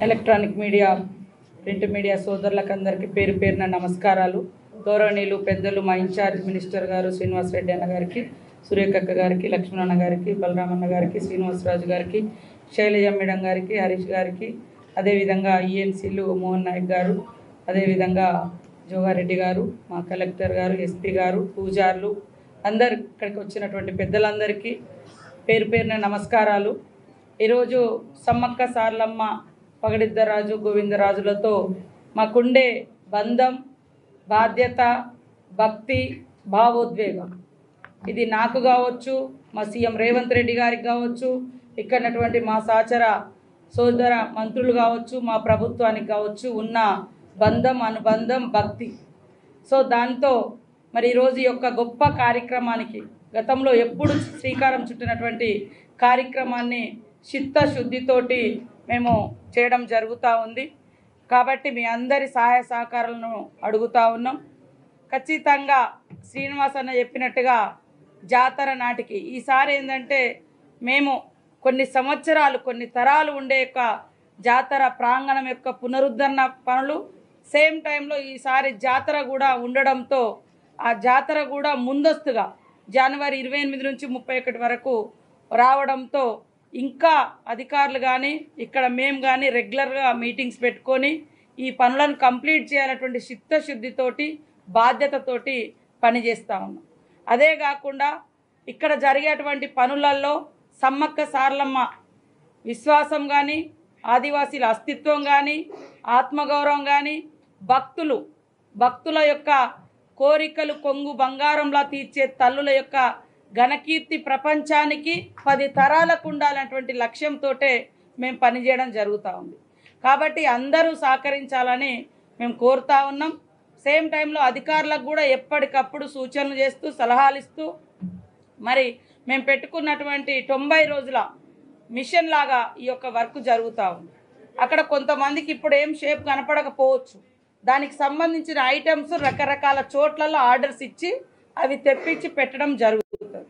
Electronic media print media సోదరులకందరికీ పేరు పేరున నమస్కారాలు. గౌరవనీయులు పెద్దలు మా ఇన్ఛార్జ్ మినిస్టర్ గారు శ్రీనివాసరెడ్డి అన్న గారికి, సురేఖక్క గారికి, లక్ష్మణన్న గారికి, బలరామన్న గారికి, శ్రీనివాసరాజు గారికి, శైలజ మేడం గారికి, హరీష్ గారికి, అదేవిధంగా ఈఎన్సీలు మోహన్ నాయక్ గారు, అదేవిధంగా జోగారెడ్డి గారు, మా కలెక్టర్ గారు, ఎస్పీ గారు, పూజారులు అందరు ఇక్కడికి వచ్చినటువంటి పెద్దలందరికీ పేరు పేరున నమస్కారాలు. ఈరోజు సమ్మక్క సార్లమ్మ, పగడిద్దరాజు, గోవిందరాజులతో మాకుండే బంధం, బాధ్యత, భక్తి, భావోద్వేగం ఇది నాకు కావచ్చు, మా సీఎం రేవంత్ రెడ్డి గారికి కావచ్చు, ఇక్కడటువంటి మా సహచర సోదర మంత్రులు కావచ్చు, మా ప్రభుత్వానికి కావచ్చు ఉన్న బంధం, అనుబంధం, భక్తి. సో దాంతో మరి ఈరోజు యొక్క గొప్ప కార్యక్రమానికి గతంలో ఎప్పుడు శ్రీకారం చుట్టినటువంటి కార్యక్రమాన్ని చిత్తశుద్ధితోటి మేము చేయడం జరుగుతూ ఉంది. కాబట్టి మీ అందరి సహాయ సహకారాలను అడుగుతూ ఉన్నాం. ఖచ్చితంగా శ్రీనివాస్ అన్న చెప్పినట్టుగా జాతర నాటికి ఈసారి ఏంటంటే మేము కొన్ని సంవత్సరాలు, కొన్ని తరాలు ఉండే యొక్క జాతర ప్రాంగణం యొక్క పునరుద్ధరణ పనులు సేమ్ టైంలో ఈసారి జాతర కూడా ఉండడంతో ఆ జాతర కూడా ముందస్తుగా జనవరి 28 నుంచి 31 వరకు రావడంతో ఇంకా అధికారులు కానీ ఇక్కడ మేము కానీ రెగ్యులర్గా మీటింగ్స్ పెట్టుకొని ఈ పనులను కంప్లీట్ చేయాలన్నటువంటి చిత్తశుద్ధితోటి, బాధ్యతతోటి పనిచేస్తూ ఉన్నాం. అదే కాకుండా ఇక్కడ జరిగేటువంటి పనులలో సమ్మక్క సార్లమ్మ విశ్వాసం కానీ, ఆదివాసీల అస్తిత్వం కానీ, ఆత్మగౌరవం కానీ, భక్తుల యొక్క కోరికలు కొంగు బంగారంలా తీర్చే తల్లుల యొక్క ఘనకీర్తి ప్రపంచానికి 10 తరాలకు ఉండాలన్నటువంటి లక్ష్యంతో మేము పనిచేయడం జరుగుతూ ఉంది. కాబట్టి అందరూ సహకరించాలని మేము కోరుతా ఉన్నాం. సేమ్ టైంలో అధికారులకు కూడా ఎప్పటికప్పుడు సూచనలు చేస్తూ, సలహాలు ఇస్తూ మరి మేము పెట్టుకున్నటువంటి 90 రోజుల మిషన్ లాగా ఈ యొక్క వర్క్ జరుగుతూ ఉంది. అక్కడ కొంతమందికి ఇప్పుడు ఏం షేప్ కనపడకపోవచ్చు, దానికి సంబంధించిన ఐటమ్స్ రకరకాల చోట్లలో ఆర్డర్స్ ఇచ్చి అవి తెప్పించి పెట్టడం జరుగుతుంది.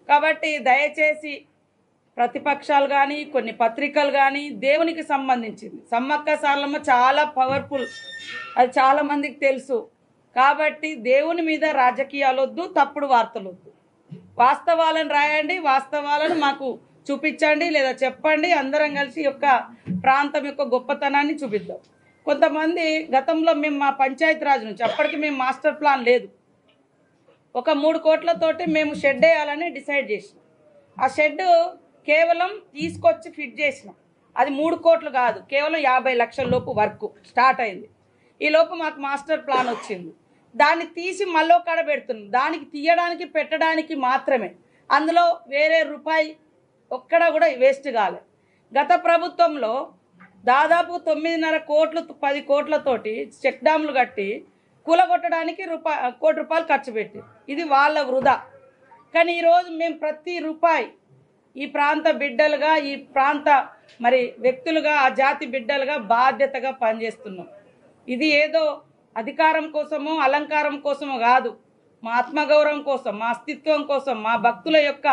కాబట్టి దయచేసి ప్రతిపక్షాలు కానీ, కొన్ని పత్రికలు కానీ దేవునికి సంబంధించింది సమ్మక్క సార్లమ్మ చాలా పవర్ఫుల్, అది చాలామందికి తెలుసు. కాబట్టి దేవుని మీద రాజకీయాలు వద్దు, తప్పుడు వార్తలు వద్దు. వాస్తవాలను రాయండి, వాస్తవాలను మాకు చూపించండి లేదా చెప్పండి. అందరం కలిసి యొక్క ప్రాంతం యొక్క గొప్పతనాన్ని చూపిద్దాం. కొంతమంది గతంలో మేము మా పంచాయతీరాజ్ నుంచి అప్పటికి మేము మాస్టర్ ప్లాన్ లేదు, ఒక 3 కోట్లతోటి మేము షెడ్ వేయాలని డిసైడ్ చేసినాం. ఆ షెడ్ కేవలం తీసుకొచ్చి ఫిట్ చేసినాం. అది 3 కోట్లు కాదు, కేవలం 50 లక్షల లోపు వర్క్ స్టార్ట్ అయింది. ఈ లోపు మాకు మాస్టర్ ప్లాన్ వచ్చింది. దాన్ని తీసి మళ్ళీ కాడ పెడుతున్నాం. దానికి తీయడానికి, పెట్టడానికి మాత్రమే, అందులో వేరే రూపాయి ఒక్కడ కూడా వేస్ట్ కాలే. గత ప్రభుత్వంలో దాదాపు 9.5 కోట్లు, 10 కోట్లతోటి చెక్ డ్యాములు కట్టి కూలగొట్టడానికి ₹1 కోటి ఖర్చు పెట్టి, ఇది వాళ్ళ వృధా. కానీ ఈరోజు మేము ప్రతి రూపాయి ఈ ప్రాంత బిడ్డలుగా, ఈ ప్రాంత మరి వ్యక్తులుగా, ఆ జాతి బిడ్డలుగా బాధ్యతగా పనిచేస్తున్నాం. ఇది ఏదో అధికారం కోసమో అలంకారం కోసమో కాదు, మా ఆత్మగౌరవం కోసం, మా అస్తిత్వం కోసం, మా భక్తుల యొక్క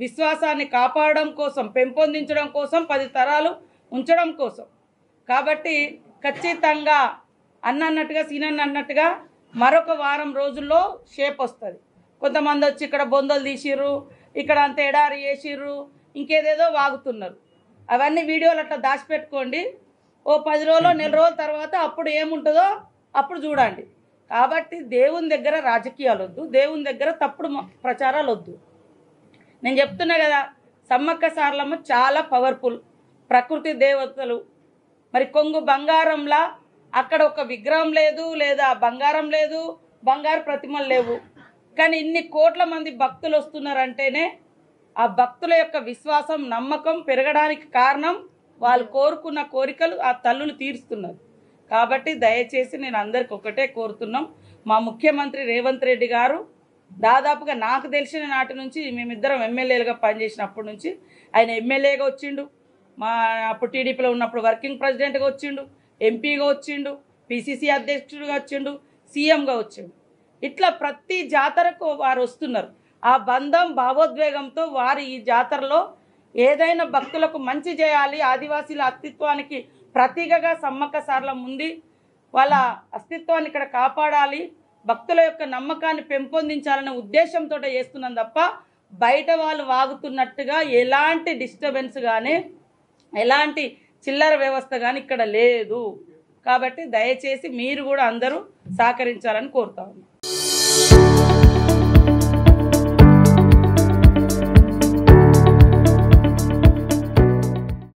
విశ్వాసాన్ని కాపాడడం కోసం, పెంపొందించడం కోసం, 10 తరాలు ఉంచడం కోసం. కాబట్టి ఖచ్చితంగా అన్నట్టుగా సీనన్న అన్నట్టుగా మరొక వారం రోజుల్లో షేప్ వస్తుంది. కొంతమంది వచ్చి ఇక్కడ బొందలు తీసిర్రు, ఇక్కడ అంత ఎడారి వేసిర్రు, ఇంకేదేదో వాగుతున్నారు. అవన్నీ వీడియోలు అట్లా దాచిపెట్టుకోండి. ఓ 10 రోజులు, నెల రోజుల తర్వాత అప్పుడు ఏముంటుందో అప్పుడు చూడండి. కాబట్టి దేవుని దగ్గర రాజకీయాలు వద్దు, దేవుని దగ్గర తప్పుడు ప్రచారాలు వద్దు. నేను చెప్తున్నా కదా, సమ్మక్క సార్లమ్మ చాలా పవర్ఫుల్, ప్రకృతి దేవతలు. మరి కొంగు బంగారంలా అక్కడ ఒక విగ్రహం లేదు, లేదా బంగారం లేదు, బంగారు ప్రతిమలు లేవు. కానీ ఇన్ని కోట్ల మంది భక్తులు వస్తున్నారంటేనే ఆ భక్తుల యొక్క విశ్వాసం, నమ్మకం పెరగడానికి కారణం వాళ్ళు కోరుకున్న కోరికలు ఆ తల్లులు తీరుస్తున్నారు. కాబట్టి దయచేసి నేను అందరికి ఒకటే కోరుతున్నాం, మా ముఖ్యమంత్రి రేవంత్ రెడ్డి గారు దాదాపుగా నాకు తెలిసిన నాటి నుంచి, మేమిద్దరం ఎమ్మెల్యేలుగా పనిచేసినప్పటి నుంచి ఆయన ఎమ్మెల్యేగా వచ్చిండు, మా అప్పుడు టీడీపీలో ఉన్నప్పుడు వర్కింగ్ ప్రెసిడెంట్గా వచ్చిండు, ఎంపీగా వచ్చిండు, పిసిసి అధ్యక్షుడిగా వచ్చిండు, సీఎంగా వచ్చిండు. ఇట్లా ప్రతి జాతరకు వారు వస్తున్నారు. ఆ బంధం, భావోద్వేగంతో వారు ఈ జాతరలో ఏదైనా భక్తులకు మంచి చేయాలి, ఆదివాసీల అస్తిత్వానికి ప్రతీకగా సమ్మక్క సార్ల ముందు వాళ్ళ అస్తిత్వాన్ని ఇక్కడ కాపాడాలి, భక్తుల యొక్క నమ్మకాన్ని పెంపొందించాలనే ఉద్దేశంతో చేస్తున్నాం తప్ప బయట వాళ్ళు వాగుతున్నట్టుగా ఎలాంటి డిస్టర్బెన్స్ కానీ ఎలాంటి చిల్లర వ్యవస్థ కానీ ఇక్కడ లేదు. కాబట్టి దయచేసి మీరు కూడా అందరూ సహకరించాలని కోరుతా ఉన్నాం.